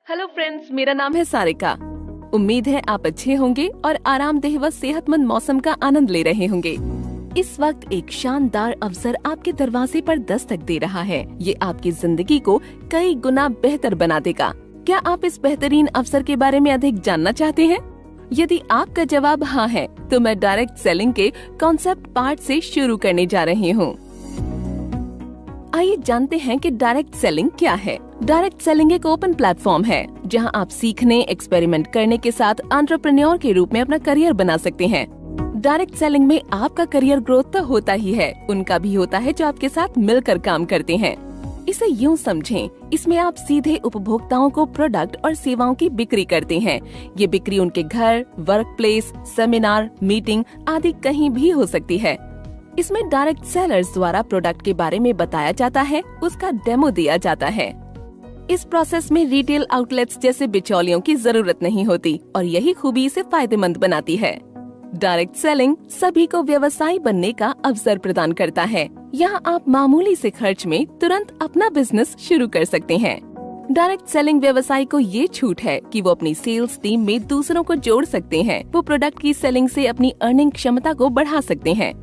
Hello friends, मेरा नाम है सारिका। उम्मीद है आप अच्छे होंगे और आरामदेह व सेहतमंद मौसम का आनंद ले रहे होंगे। इस वक्त एक शानदार अवसर आपके दरवाजे पर दस्तक दे रहा है। ये आपकी जिंदगी को कई गुना बेहतर बना देगा। क्या आप इस बेहतरीन अवसर के बारे में अधिक जानना चाहते हैं? यदि आपका जवाब हाँ है, तो मैं डायरेक्ट सेलिंग के कॉन्सेप्ट पार्ट से शुरू करने जा रही हूँ। आइए जानते हैं कि डायरेक्ट सेलिंग क्या है। डायरेक्ट सेलिंग एक ओपन प्लेटफॉर्म है जहां आप सीखने, एक्सपेरिमेंट करने के साथ एंटरप्रेन्योर के रूप में अपना करियर बना सकते हैं। डायरेक्ट सेलिंग में आपका करियर ग्रोथ तो होता ही है, उनका भी होता है जो आपके साथ मिलकर काम करते हैं। इसे यूं समझें, इसमें आप सीधे उपभोक्ताओं को प्रोडक्ट और सेवाओं की बिक्री करते हैं। ये बिक्री उनके घर, वर्क प्लेस, सेमिनार, मीटिंग आदि कहीं भी हो सकती है। इसमें डायरेक्ट सेलर्स द्वारा प्रोडक्ट के बारे में बताया जाता है, उसका डेमो दिया जाता है। इस प्रोसेस में रिटेल आउटलेट्स जैसे बिचौलियों की जरूरत नहीं होती और यही खूबी इसे फायदेमंद बनाती है। डायरेक्ट सेलिंग सभी को व्यवसायी बनने का अवसर प्रदान करता है। यहाँ आप मामूली से खर्च में तुरंत अपना बिजनेस शुरू कर सकते हैं। डायरेक्ट सेलिंग व्यवसायी को ये छूट है कि वो अपनी सेल्स टीम में दूसरों को जोड़ सकते हैं। वो प्रोडक्ट की सेलिंग से अपनी अर्निंग क्षमता को बढ़ा सकते हैं।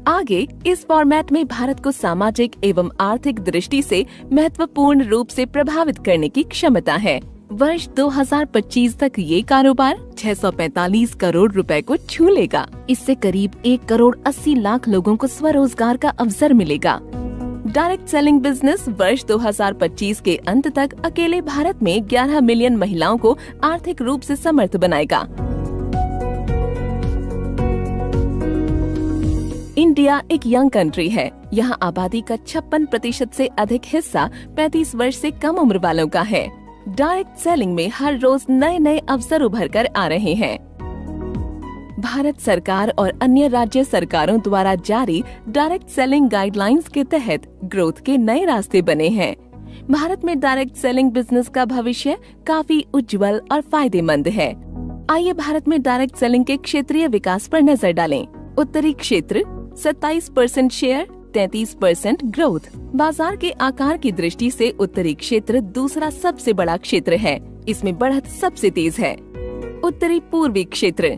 आगे इस फॉर्मेट में भारत को सामाजिक एवं आर्थिक दृष्टि से महत्वपूर्ण रूप से प्रभावित करने की क्षमता है। वर्ष 2025 तक ये कारोबार 645 करोड़ रुपए को छू लेगा। इससे करीब 1 करोड़ 80 लाख लोगों को स्वरोजगार का अवसर मिलेगा। डायरेक्ट सेलिंग बिजनेस वर्ष 2025 के अंत तक अकेले भारत में 11 मिलियन महिलाओं को आर्थिक रूप से समर्थ बनाएगा। इंडिया एक यंग कंट्री है। यहाँ आबादी का 56% से अधिक हिस्सा 35 वर्ष से कम उम्र वालों का है। डायरेक्ट सेलिंग में हर रोज नए नए अवसर उभर कर आ रहे हैं। भारत सरकार और अन्य राज्य सरकारों द्वारा जारी डायरेक्ट सेलिंग गाइडलाइंस के तहत ग्रोथ के नए रास्ते बने हैं। भारत में डायरेक्ट सेलिंग बिजनेस का भविष्य काफी उज्जवल और फायदेमंद है। आइए भारत में डायरेक्ट सेलिंग के क्षेत्रीय विकास पर नजर डालें। उत्तरी क्षेत्र 27% शेयर, 33% ग्रोथ। बाजार के आकार की दृष्टि से उत्तरी क्षेत्र दूसरा सबसे बड़ा क्षेत्र है। इसमें बढ़त सबसे तेज है। उत्तरी पूर्वी क्षेत्र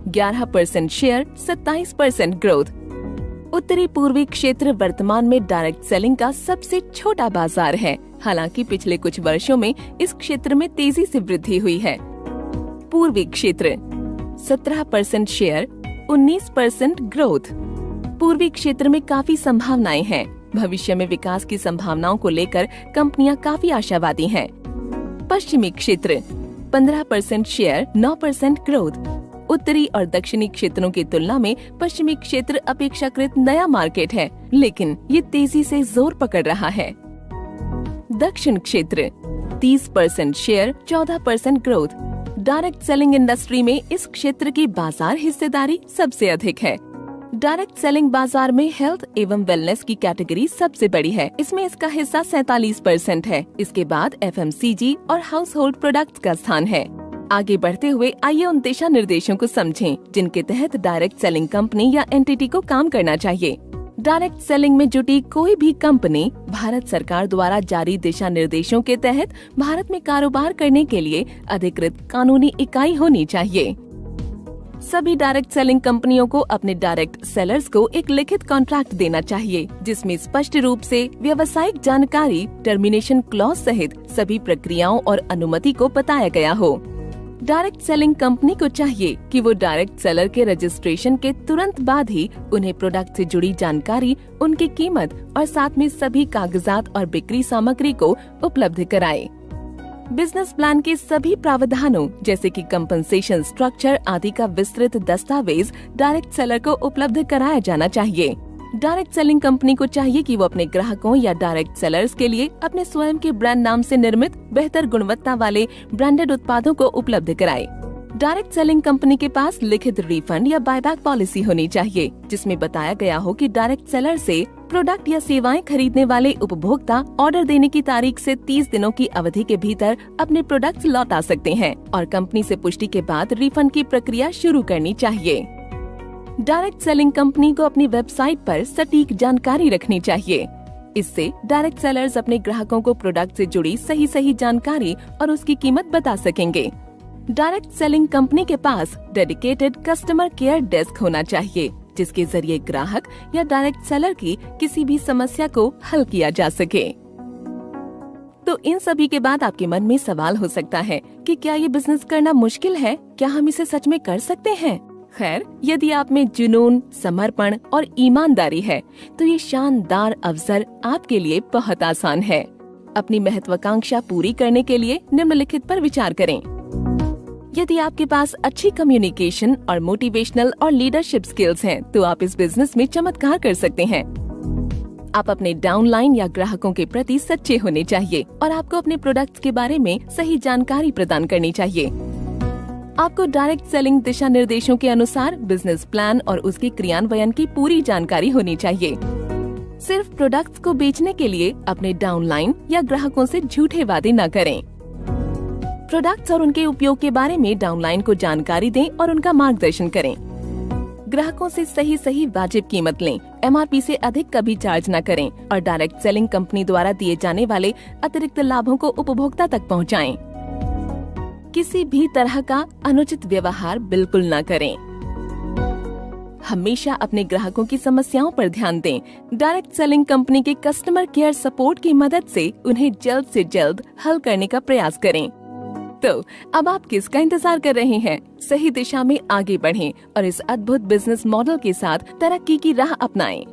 11% शेयर, 27% ग्रोथ। उत्तरी पूर्वी क्षेत्र वर्तमान में डायरेक्ट सेलिंग का सबसे छोटा बाजार है। हालांकि पिछले कुछ वर्षों में इस क्षेत्र में तेजी से वृद्धि हुई है। पूर्वी क्षेत्र 17% शेयर, 19% ग्रोथ। पूर्वी क्षेत्र में काफी संभावनाएं हैं। भविष्य में विकास की संभावनाओं को लेकर कंपनियां काफी आशावादी हैं। पश्चिमी क्षेत्र 15% शेयर, 9% ग्रोथ। उत्तरी और दक्षिणी क्षेत्रों की तुलना में पश्चिमी क्षेत्र अपेक्षाकृत नया मार्केट है, लेकिन ये तेजी से जोर पकड़ रहा है। दक्षिण क्षेत्र 30% share, 14% growth. Direct selling industry में इस क्षेत्र की बाजार हिस्सेदारी सबसे अधिक है। डायरेक्ट सेलिंग बाजार में हेल्थ एवं वेलनेस की कैटेगरी सबसे बड़ी है। इसमें इसका हिस्सा 47% है। इसके बाद FMCG और हाउस होल्ड प्रोडक्ट्स का स्थान है। आगे बढ़ते हुए आइए उन दिशा निर्देशों को समझें जिनके तहत डायरेक्ट सेलिंग कंपनी या एंटिटी को काम करना चाहिए। डायरेक्ट सेलिंग में जुटी कोई भी कंपनी भारत सरकार द्वारा जारी दिशा निर्देशों के तहत भारत में कारोबार करने के लिए अधिकृत कानूनी इकाई होनी चाहिए। सभी डायरेक्ट सेलिंग कंपनियों को अपने डायरेक्ट सेलर्स को एक लिखित कॉन्ट्रैक्ट देना चाहिए, जिसमें स्पष्ट रूप से व्यावसायिक जानकारी, टर्मिनेशन क्लॉज सहित सभी प्रक्रियाओं और अनुमति को बताया गया हो। डायरेक्ट सेलिंग कंपनी को चाहिए कि वो डायरेक्ट सेलर के रजिस्ट्रेशन के तुरंत बाद ही उन्हें प्रोडक्ट से जुड़ी जानकारी, उनकी कीमत और साथ में सभी कागजात और बिक्री सामग्री को उपलब्ध कराए। बिजनेस प्लान के सभी प्रावधानों जैसे कि कंपनसेशन स्ट्रक्चर आदि का विस्तृत दस्तावेज डायरेक्ट सेलर को उपलब्ध कराया जाना चाहिए। डायरेक्ट सेलिंग कंपनी को चाहिए कि वो अपने ग्राहकों या डायरेक्ट सेलर्स के लिए अपने स्वयं के ब्रांड नाम से निर्मित बेहतर गुणवत्ता वाले ब्रांडेड उत्पादों को उपलब्ध कराए। डायरेक्ट सेलिंग कंपनी के पास लिखित रिफंड या बायबैक पॉलिसी होनी चाहिए, जिसमें बताया गया हो कि डायरेक्ट सेलर से प्रोडक्ट या सेवाएं खरीदने वाले उपभोक्ता ऑर्डर देने की तारीख से 30 दिनों की अवधि के भीतर अपने प्रोडक्ट्स लौटा सकते हैं और कंपनी से पुष्टि के बाद रिफंड की प्रक्रिया शुरू करनी चाहिए। डायरेक्ट सेलिंग कंपनी को अपनी वेबसाइट पर सटीक जानकारी रखनी चाहिए। इससे डायरेक्ट सेलर्स अपने ग्राहकों को प्रोडक्ट से जुड़ी सही जानकारी और उसकी कीमत बता सकेंगे। डायरेक्ट सेलिंग कंपनी के पास डेडिकेटेड कस्टमर केयर डेस्क होना चाहिए, जिसके जरिए ग्राहक या डायरेक्ट सेलर की किसी भी समस्या को हल किया जा सके। तो इन सभी के बाद आपके मन में सवाल हो सकता है कि क्या ये बिजनेस करना मुश्किल है? क्या हम इसे सच में कर सकते हैं? खैर, यदि आप में जुनून, समर्पण और ईमानदारी है तो ये शानदार अवसर आपके लिए बहुत आसान है। अपनी महत्वाकांक्षा पूरी करने के लिए निम्नलिखित पर विचार करें। यदि आपके पास अच्छी कम्युनिकेशन और मोटिवेशनल और लीडरशिप स्किल्स हैं, तो आप इस बिजनेस में चमत्कार कर सकते हैं। आप अपने डाउनलाइन या ग्राहकों के प्रति सच्चे होने चाहिए और आपको अपने प्रोडक्ट्स के बारे में सही जानकारी प्रदान करनी चाहिए। आपको डायरेक्ट सेलिंग दिशा निर्देशों के अनुसार बिजनेस प्लान और उसके क्रियान्वयन की पूरी जानकारी होनी चाहिए। सिर्फ प्रोडक्ट्स को बेचने के लिए अपने डाउनलाइन या ग्राहकों से झूठे वादे न करें। प्रोडक्ट्स और उनके उपयोग के बारे में डाउनलाइन को जानकारी दें और उनका मार्गदर्शन करें। ग्राहकों से सही वाजिब कीमत लें, MRP से अधिक कभी चार्ज न करें और डायरेक्ट सेलिंग कंपनी द्वारा दिए जाने वाले अतिरिक्त लाभों को उपभोक्ता तक पहुंचाएं। किसी भी तरह का अनुचित व्यवहार बिल्कुल न करें। हमेशा अपने ग्राहकों की समस्याओं पर ध्यान दें। डायरेक्ट सेलिंग कंपनी के कस्टमर केयर सपोर्ट की मदद से उन्हें जल्द से जल्द हल करने का प्रयास करें। तो अब आप किसका इंतजार कर रहे हैं? सही दिशा में आगे बढ़ें और इस अद्भुत बिजनेस मॉडल के साथ तरक्की की राह अपनाएं।